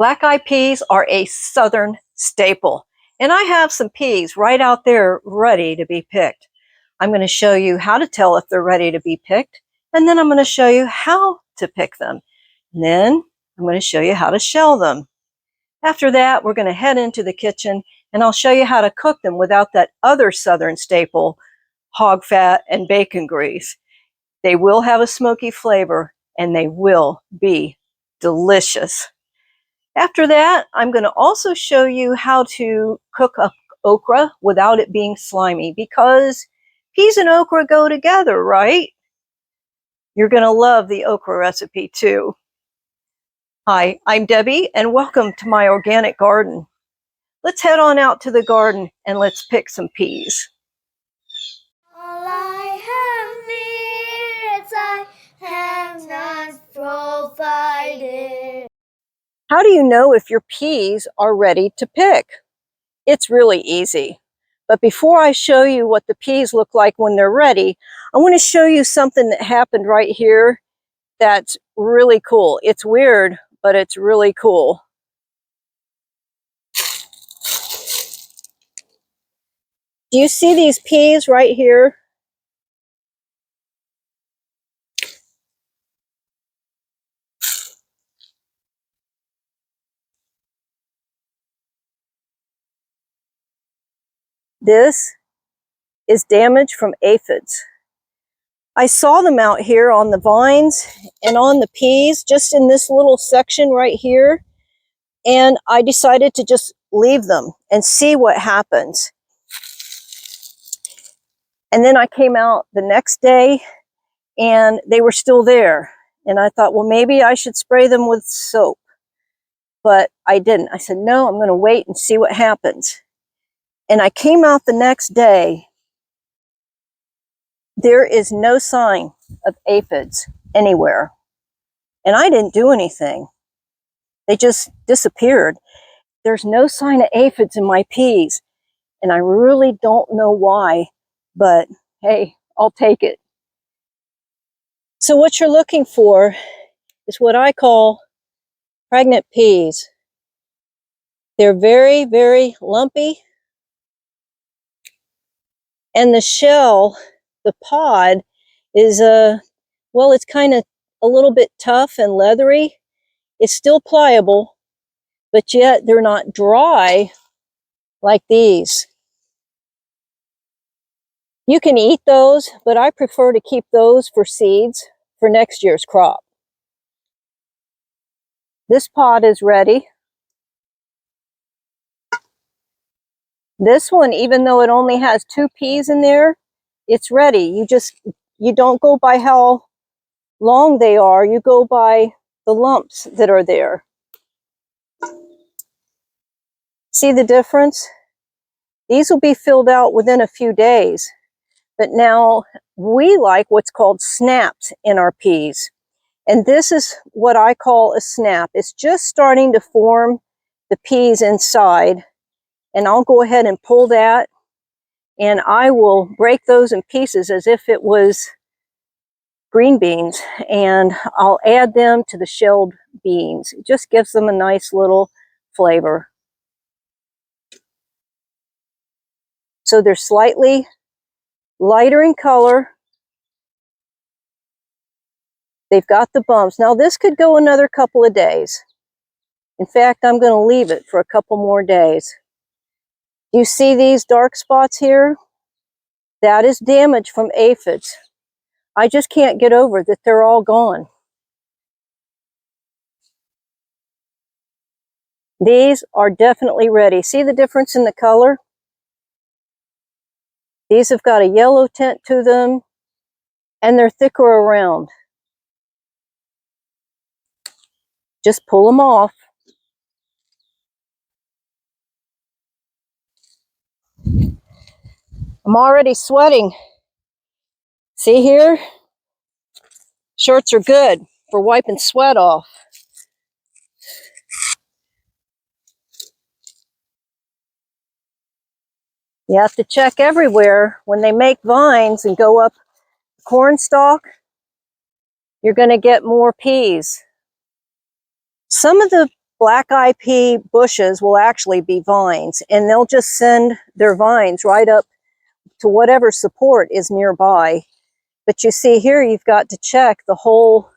Black-eyed peas are a southern staple, and I have some peas right out there ready to be picked. I'm going to show you how to tell if they're ready to be picked, and then I'm going to show you how to pick them. And then I'm going to show you how to shell them. After that, we're going to head into the kitchen, and I'll show you how to cook them without that other southern staple, hog fat and bacon grease. They will have a smoky flavor, and they will be delicious. After that, I'm going to also show you how to cook up okra without it being slimy, because peas and okra go together, right? You're going to love the okra recipe too. Hi, I'm Debbie, and welcome to my organic garden. Let's head on out to the garden and let's pick some peas. All I have not provided. How do you know if your peas are ready to pick? It's really easy. But before I show you what the peas look like when they're ready, I want to show you something that happened right here that's really cool. It's weird, but it's really cool. Do you see these peas right here? This is damage from aphids. I saw them out here on the vines and on the peas, just in this little section right here. And I decided to just leave them and see what happens. And then I came out the next day and they were still there. And I thought, well, maybe I should spray them with soap. But I didn't. I said, no, I'm going to wait and see what happens. And I came out the next day. There is no sign of aphids anywhere. And I didn't do anything. They just disappeared. There's no sign of aphids in my peas. And I really don't know why, but hey, I'll take it. So what you're looking for is what I call pregnant peas. They're very, very lumpy. And the shell, the pod, is well, it's kind of a little bit tough and leathery. It's still pliable, but yet they're not dry like these. You can eat those, but I prefer to keep those for seeds for next year's crop. This pod is ready. This one, even though it only has 2 peas in there, it's ready. You don't go by how long they are, you go by the lumps that are there. See the difference? These will be filled out within a few days. But now we like what's called snaps in our peas. And this is what I call a snap. It's just starting to form the peas inside. And I'll go ahead and pull that, and I will break those in pieces as if it was green beans, and I'll add them to the shelled beans. It just gives them a nice little flavor. So they're slightly lighter in color. They've got the bumps. Now this could go another couple of days. In fact, I'm going to leave it for a couple more days. You see these dark spots here? That is damage from aphids. I just can't get over that they're all gone. These are definitely ready. See the difference in the color? These have got a yellow tint to them, and they're thicker around. Just pull them off. I'm already sweating. See here? Shirts are good for wiping sweat off. You have to check everywhere. When they make vines and go up the corn stalk, you're going to get more peas. Some of the black eye pea bushes will actually be vines, and they'll just send their vines right up to whatever support is nearby. But you see here, you've got to check the whole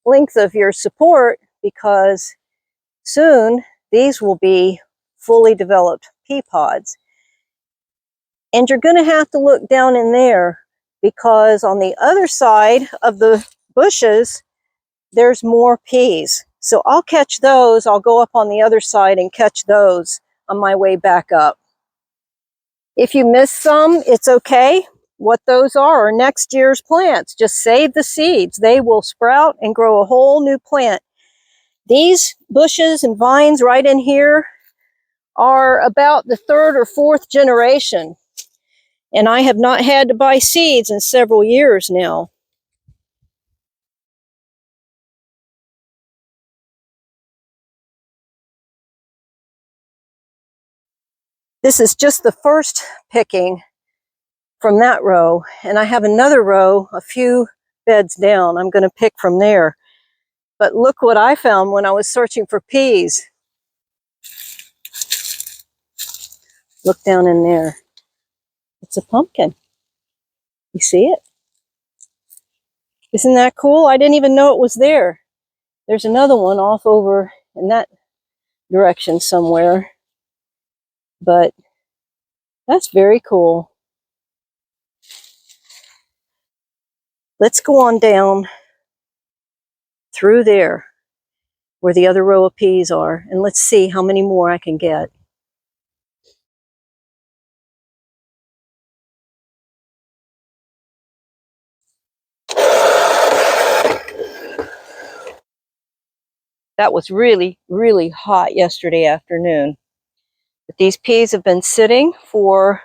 length of your support, because soon these will be fully developed pea pods. And you're going to have to look down in there, because on the other side of the bushes, there's more peas. So I'll catch those. I'll go up on the other side and catch those on my way back up. If you miss some, it's okay. What those are next year's plants. Just save the seeds. They will sprout and grow a whole new plant. These bushes and vines right in here are about the 3rd or 4th generation. And I have not had to buy seeds in several years now. This is just the first picking from that row, and I have another row a few beds down. I'm going to pick from there. But look what I found when I was searching for peas. Look down in there. It's a pumpkin. You see it? Isn't that cool? I didn't even know it was there. There's another one off over in that direction somewhere. But that's very cool. Let's go on down through there where the other row of peas are, and let's see how many more I can get. That was really, really hot yesterday afternoon. But these peas have been sitting for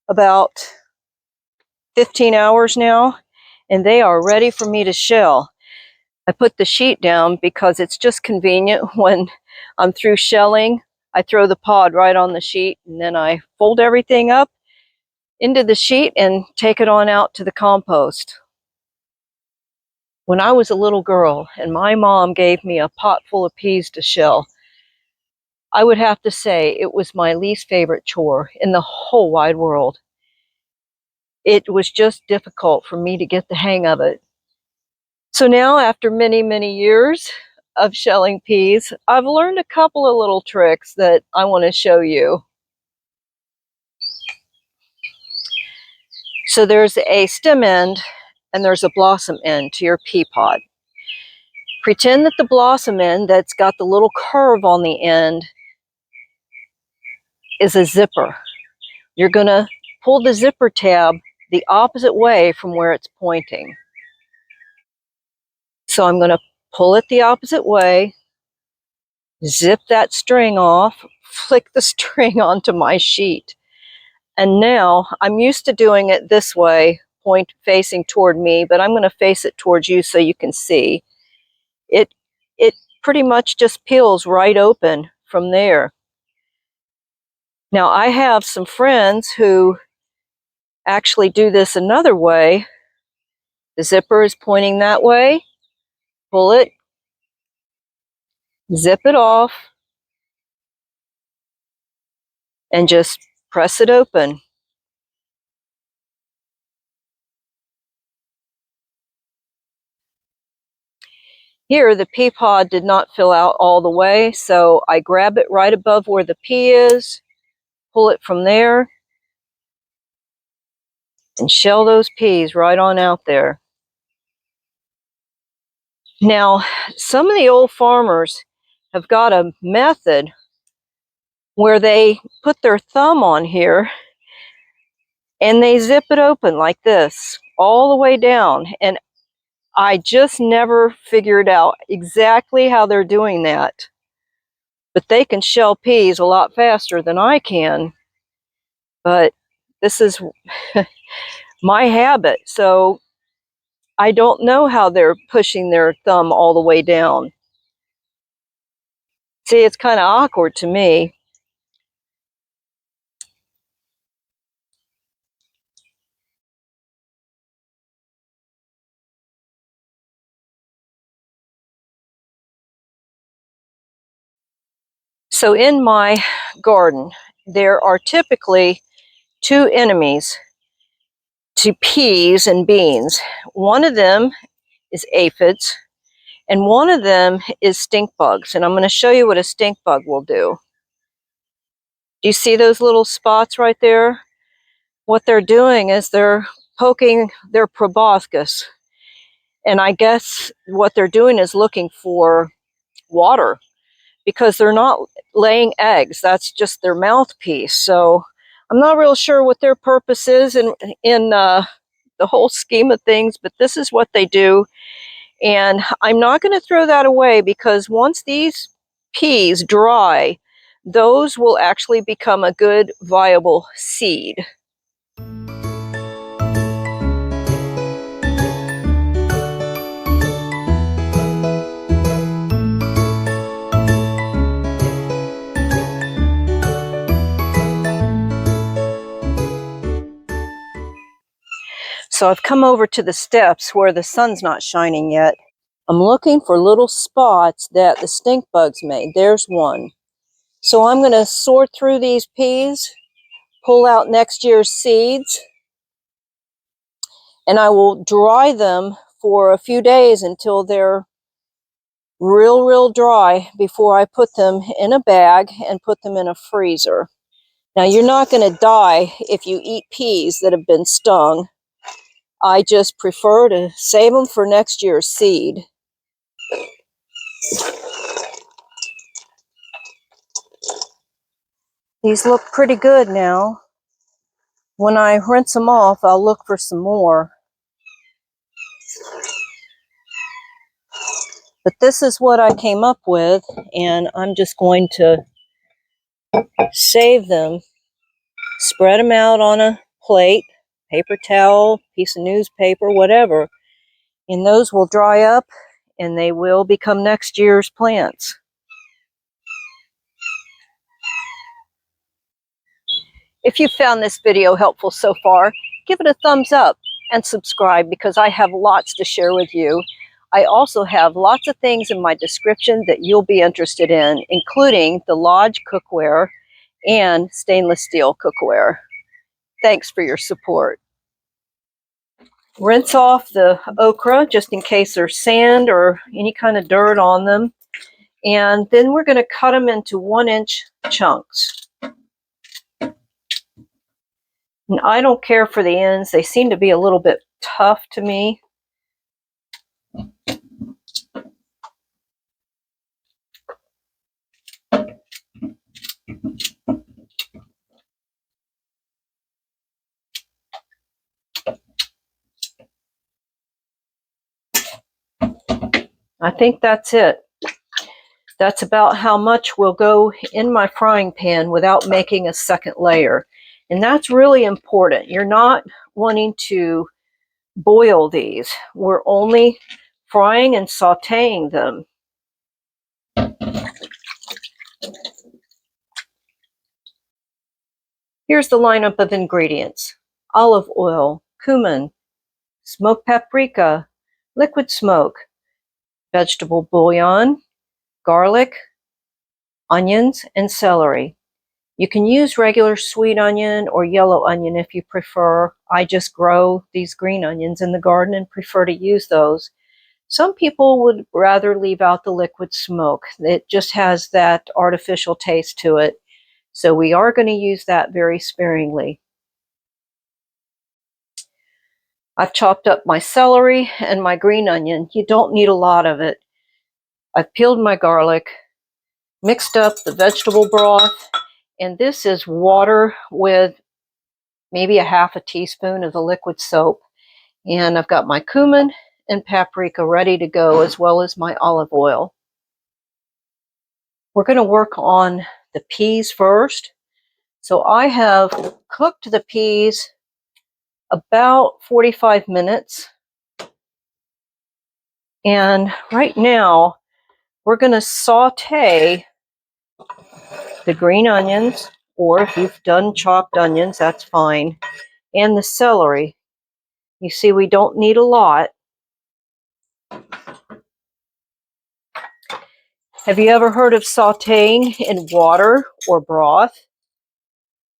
about 15 hours now, and they are ready for me to shell. I put the sheet down because it's just convenient when I'm through shelling. I throw the pod right on the sheet, and then I fold everything up into the sheet and take it on out to the compost. When I was a little girl and my mom gave me a pot full of peas to shell, I would have to say it was my least favorite chore in the whole wide world. It was just difficult for me to get the hang of it. So now, after many, many years of shelling peas, I've learned a couple of little tricks that I want to show you. So there's a stem end and there's a blossom end to your pea pod. Pretend that the blossom end that's got the little curve on the end is a zipper. You're going to pull the zipper tab the opposite way from where it's pointing. So I'm going to pull it the opposite way, zip that string off, flick the string onto my sheet. And now I'm used to doing it this way, point facing toward me, but I'm going to face it towards you so you can see. It pretty much just peels right open from there. Now I have some friends who actually do this another way. The zipper is pointing that way. Pull it, zip it off, and just press it open. Here, the pea pod did not fill out all the way, so I grab it right above where the pea is, pull it from there, and shell those peas right on out there. Now, some of the old farmers have got a method where they put their thumb on here and they zip it open like this, all the way down. And I just never figured out exactly how they're doing that. But they can shell peas a lot faster than I can. But this is my habit, so I don't know how they're pushing their thumb all the way down. See, it's kind of awkward to me. So in my garden, there are typically two enemies to peas and beans. One of them is aphids, and one of them is stink bugs. And I'm going to show you what a stink bug will do. Do you see those little spots right there? What they're doing is they're poking their proboscis. And I guess what they're doing is looking for water, because they're not laying eggs. That's just their mouthpiece. So I'm not real sure what their purpose is in the whole scheme of things, but this is what they do. And I'm not going to throw that away, because once these peas dry, those will actually become a good viable seed. So I've come over to the steps where the sun's not shining yet. I'm looking for little spots that the stink bugs made. There's one. So I'm going to sort through these peas, pull out next year's seeds, and I will dry them for a few days until they're real dry before I put them in a bag and put them in a freezer. Now, you're not going to die if you eat peas that have been stung. I just prefer to save them for next year's seed. These look pretty good now. When I rinse them off, I'll look for some more. But this is what I came up with, and I'm just going to save them, spread them out on a plate, paper towel, piece of newspaper, whatever, and those will dry up and they will become next year's plants. If you found this video helpful so far, give it a thumbs up and subscribe, because I have lots to share with you. I also have lots of things in my description that you'll be interested in, including the Lodge cookware and stainless steel cookware. Thanks for your support. Rinse off the okra just in case there's sand or any kind of dirt on them. And then we're going to cut them into 1-inch chunks. And I don't care for the ends. They seem to be a little bit tough to me. I think that's it. That's about how much will go in my frying pan without making a second layer. And that's really important. You're not wanting to boil these. We're only frying and sauteing them. Here's the lineup of ingredients: olive oil, cumin, smoked paprika, liquid smoke, vegetable bouillon, garlic, onions, and celery. You can use regular sweet onion or yellow onion if you prefer. I just grow these green onions in the garden and prefer to use those. Some people would rather leave out the liquid smoke. It just has that artificial taste to it. So we are going to use that very sparingly. I've chopped up my celery and my green onion. You don't need a lot of it. I've peeled my garlic, mixed up the vegetable broth, and this is water with maybe a half a teaspoon of the liquid soap. And I've got my cumin and paprika ready to go, as well as my olive oil. We're going to work on the peas first. So I have cooked the peas about 45 minutes. And right now, we're going to saute the green onions, or if you've done chopped onions, that's fine, and the celery. You see, we don't need a lot. Have you ever heard of sauteing in water or broth?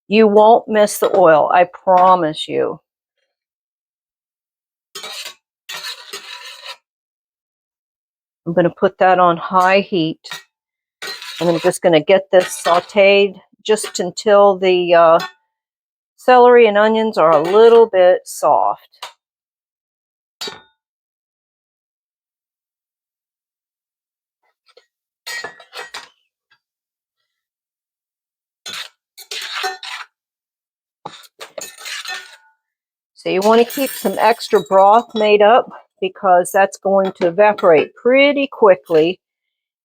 You won't miss the oil, I promise you. I'm going to put that on high heat. And I'm just going to get this sauteed just until the celery and onions are a little bit soft. So you want to keep some extra broth made up because that's going to evaporate pretty quickly.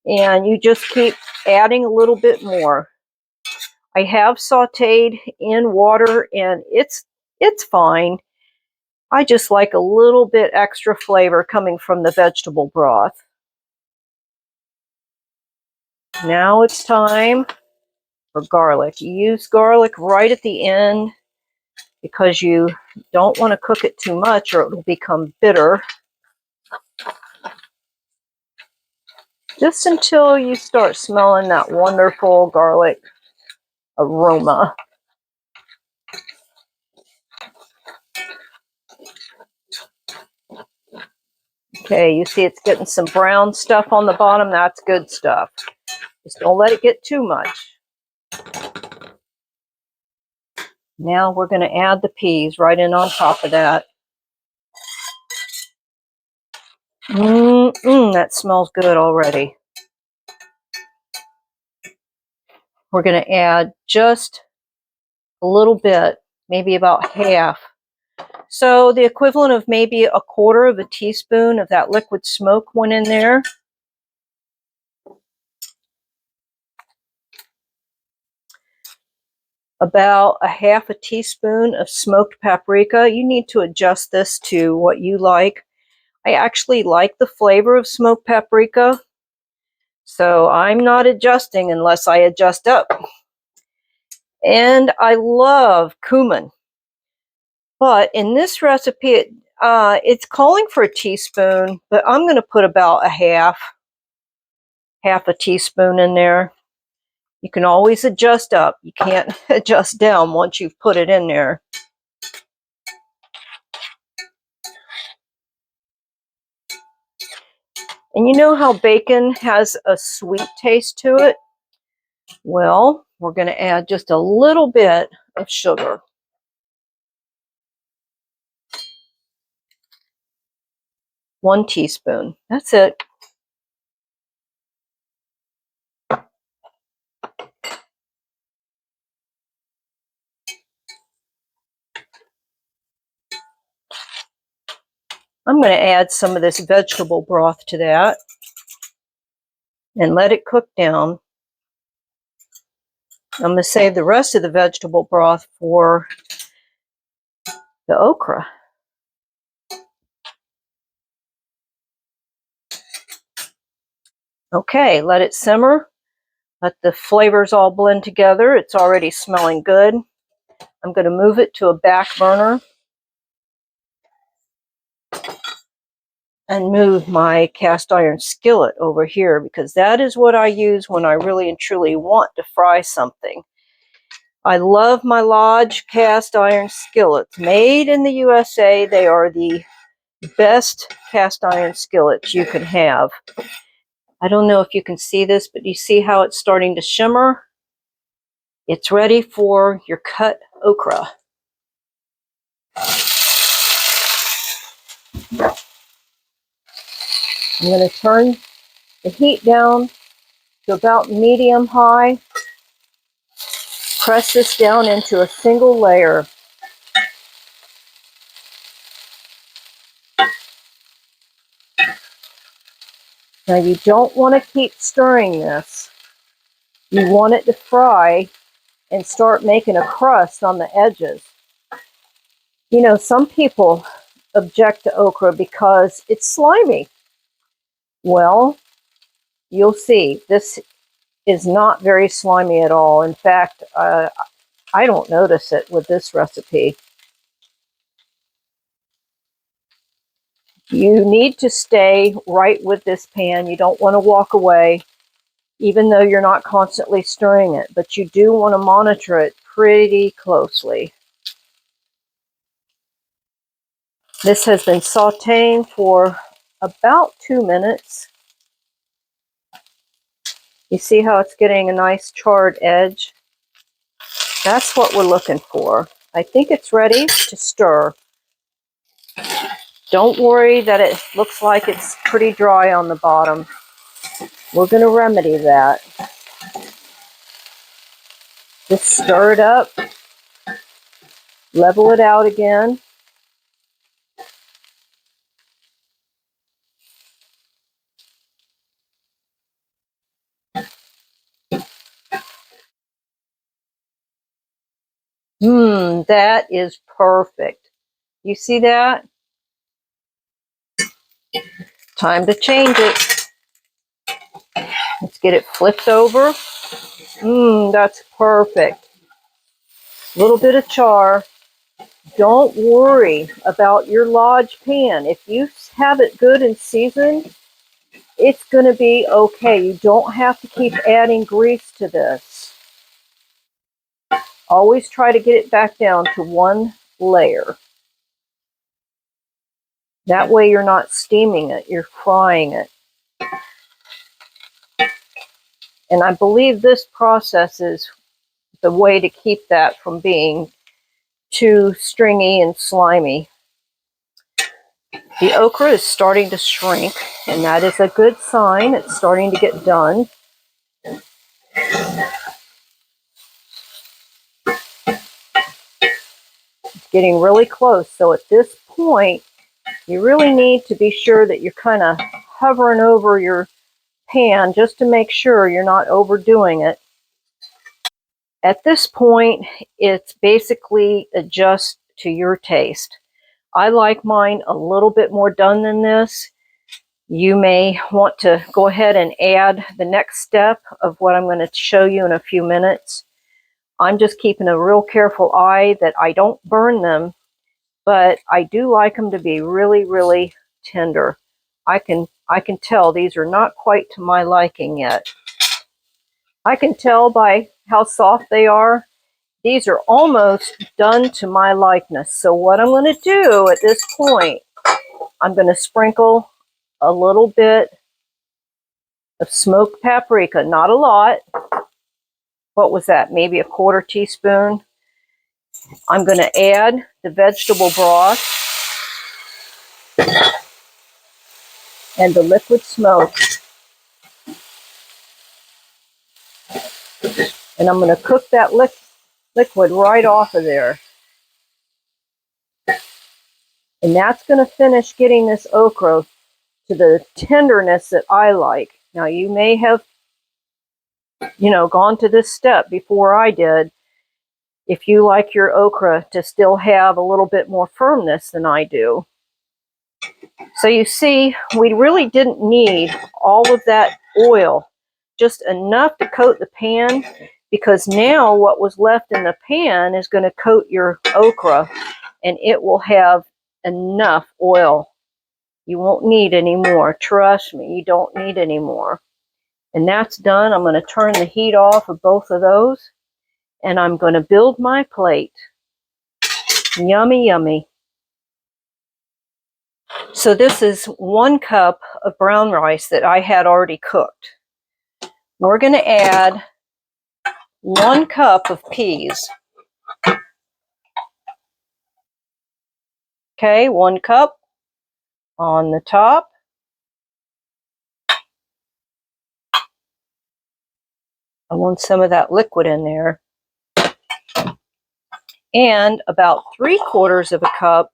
And you just keep adding a little bit more. I have sauteed in water and it's fine. I just like a little bit extra flavor coming from the vegetable broth. Now it's time for garlic. You use garlic right at the end because you don't want to cook it too much or it will become bitter. Just until you start smelling that wonderful garlic aroma. Okay, you see it's getting some brown stuff on the bottom. That's good stuff. Just don't let it get too much. Now we're going to add the peas right in on top of that. That smells good already. We're going to add just a little bit, maybe about half. So the equivalent of maybe 1/4 of a teaspoon of that liquid smoke went in there. About 1/2 teaspoon of smoked paprika. You need to adjust this to what you like. I actually like the flavor of smoked paprika, so I'm not adjusting unless I adjust up. And I love cumin. But in this recipe, it's calling for a teaspoon, but I'm going to put about half a teaspoon in there. You can always adjust up. You can't adjust down once you've put it in there. And you know how bacon has a sweet taste to it? Well, we're going to add just a little bit of sugar. One teaspoon. That's it. I'm going to add some of this vegetable broth to that and let it cook down. I'm going to save the rest of the vegetable broth for the okra. Okay, let it simmer. Let the flavors all blend together. It's already smelling good. I'm going to move it to a back burner and move my cast iron skillet over here because that is what I use when I really and truly want to fry something. I love my Lodge cast iron skillets. Made in the USA, they are the best cast iron skillets you can have. I don't know if you can see this, but you see how it's starting to shimmer? It's ready for your cut okra. I'm going to turn the heat down to about medium high. Press this down into a single layer. Now you don't want to keep stirring this. You want it to fry and start making a crust on the edges. You know, some people object to okra because it's slimy. Well, you'll see, this is not very slimy at all. In fact, I don't notice it with this recipe. You need to stay right with this pan. You don't want to walk away. even though you're not constantly stirring it, but you do want to monitor it pretty closely. This has been sauteing for about 2 minutes. You see how it's getting a nice charred edge? That's what we're looking for. I think it's ready to stir. Don't worry that it looks like it's pretty dry on the bottom. We're going to remedy that. Just stir it up, level it out again. That is perfect. You see that? Time to change it. Let's get it flipped over. That's perfect. A little bit of char. Don't worry about your Lodge pan. If you have it good and seasoned, it's going to be okay. You don't have to keep adding grease to this. Always try to get it back down to one layer. That way you're not steaming it, you're frying it. And I believe this process is the way to keep that from being too stringy and slimy. The okra is starting to shrink, and that is a good sign. It's starting to get done. It's getting really close. So at this point, you really need to be sure that you're kind of hovering over your pan just to make sure you're not overdoing it. At this point, it's basically adjust to your taste. I like mine a little bit more done than this. You may want to go ahead and add the next step of what I'm going to show you in a few minutes. I'm just keeping a real careful eye that I don't burn them, but I do like them to be really, really tender. I can tell these are not quite to my liking yet. I can tell by how soft they are. These are almost done to my likeness. So what I'm going to do at this point, I'm going to sprinkle a little bit of smoked paprika, not a lot. What was that? Maybe a 1/4 teaspoon. I'm going to add the vegetable broth and the liquid smoke. And I'm going to cook that liquid right off of there. And that's going to finish getting this okra to the tenderness that I like. Now you may have, gone to this step before I did. If you like your okra to still have a little bit more firmness than I do. So you see, we really didn't need all of that oil, just enough to coat the pan, because now what was left in the pan is going to coat your okra and it will have enough oil. You won't need any more. Trust me, you don't need any more. And that's done. I'm going to turn the heat off of both of those and I'm going to build my plate. Yummy, yummy. So this is 1 cup of brown rice that I had already cooked. We're going to add 1 cup of peas. Okay, 1 cup on the top. I want some of that liquid in there. And about 3/4 of a cup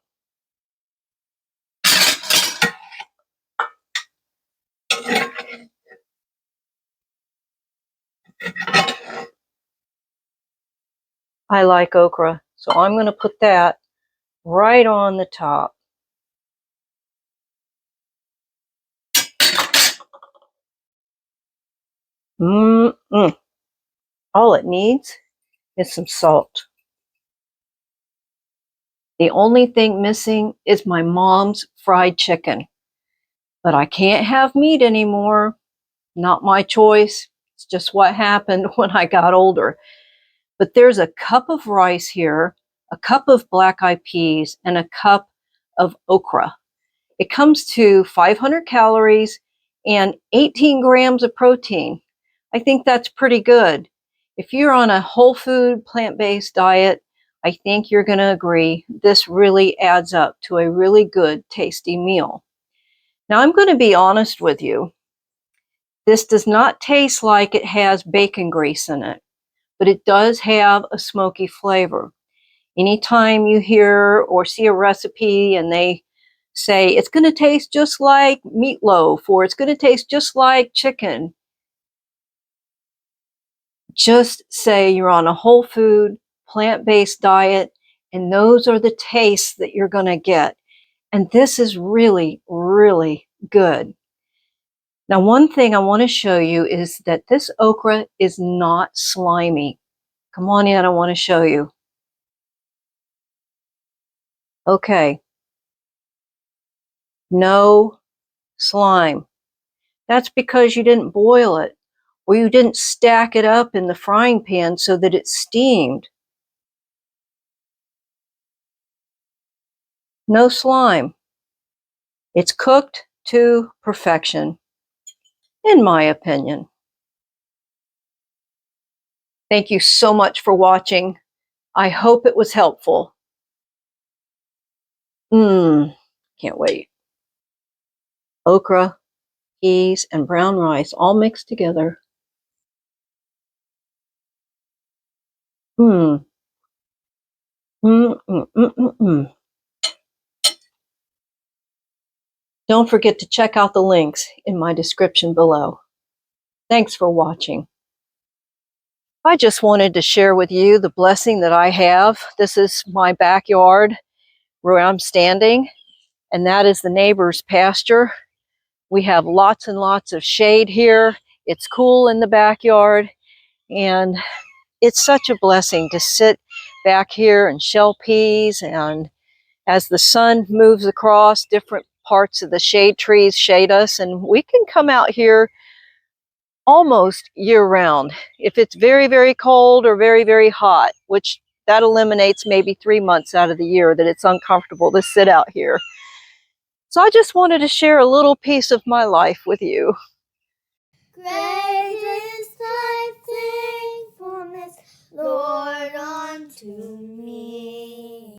I like okra, so I'm going to put that right on the top. All it needs is some salt. The only thing missing is my mom's fried chicken. But I can't have meat anymore. Not my choice. It's just what happened when I got older. But there's a cup of rice here, a cup of black-eyed peas, and a cup of okra. It comes to 500 calories and 18 grams of protein. I think that's pretty good. If you're on a whole food, plant-based diet, I think you're going to agree this really adds up to a really good, tasty meal. Now, I'm going to be honest with you. This does not taste like it has bacon grease in it, but it does have a smoky flavor. Anytime you hear or see a recipe and they say it's going to taste just like meatloaf or it's going to taste just like chicken, just say you're on a whole food, plant-based diet, and those are the tastes that you're going to get. And this is really, really good. Now, one thing I want to show you is that this okra is not slimy. Come on in, I want to show you. Okay. No slime. That's because you didn't boil it, or you didn't stack it up in the frying pan so that it steamed. No slime. It's cooked to perfection, in my opinion. Thank you so much for watching. I hope it was helpful. Can't wait. Okra, peas, and brown rice all mixed together. Don't forget to check out the links in my description below. Thanks for watching. I just wanted to share with you the blessing that I have. This is my backyard where I'm standing, and that is the neighbor's pasture. We have lots and lots of shade here. It's cool in the backyard, and it's such a blessing to sit back here and shell peas, and as the sun moves across, different parts of the shade trees shade us, and we can come out here almost year-round. If it's very, very cold or very, very hot, which that eliminates maybe 3 months out of the year that it's uncomfortable to sit out here. So I just wanted to share a little piece of my life with you. Great is thy faithfulness, Lord.